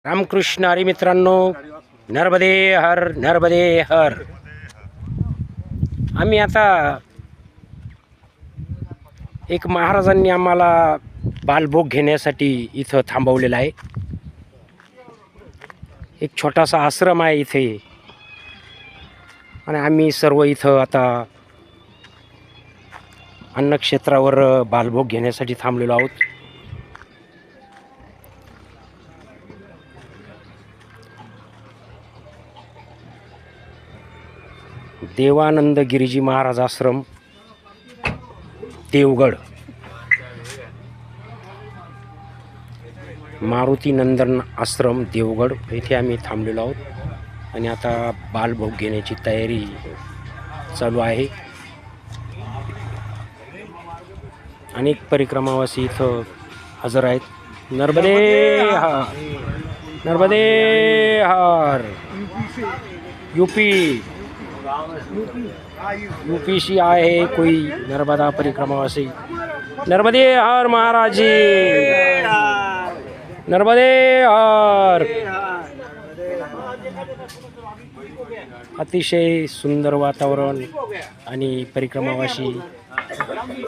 रामकृष्ण हरी मित्रांनो, नर्मदे हर नर्मदे हर. आम्ही आता एक महाराजांनी आम्हाला बालभोग घेण्यासाठी इथं थांबवलेला आहे. एक छोटासा आश्रम आहे इथे आणि आम्ही सर्व इथं आता अन्नक्षेत्रावर बालभोग घेण्यासाठी थांबलेलो आहोत. देवानंद गिरीजी महाराज आश्रम देवगड, मारुती नंदन आश्रम देवगड येथे आम्ही थांबलेलो आहोत आणि आता बालभोग घेण्याची तयारी चालू आहे. अनेक परिक्रमावासी इथं हजर आहेत. नर्मदे हर नर्मदे हर. यूपी से आए है कोई नर्मदा परिक्रमावासी. नर्मदे हर महाराज जी, नर्मदे हर. अतिशय सुंदर वातावरण आणि परिक्रमावासी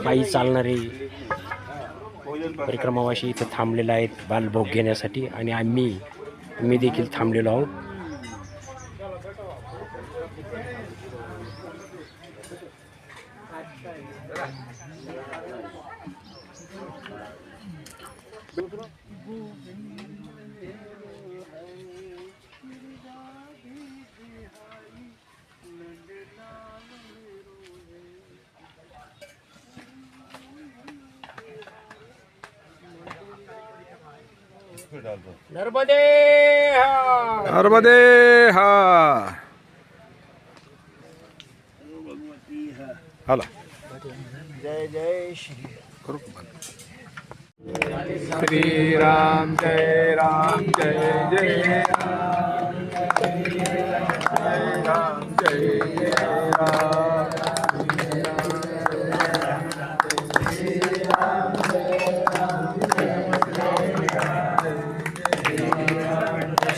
पायी चालणारे परिक्रमावासी इथं थांबलेले आहेत बालभोग घेण्यासाठी आणि आम्ही देखील थांबलेलो आहोत. नर्मदे हर नर्मदे हर. हाला. जय जय श्री श्री राम जय राम जय जय राम. जय राम जय जय राम.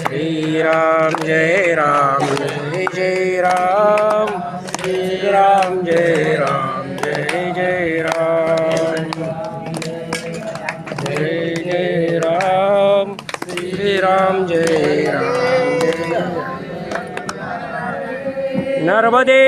श्री राम जय राम जय जय राम. श्री राम जय राम जय जय राम. जय जय राम. श्री राम जय राम जय. नर्मदे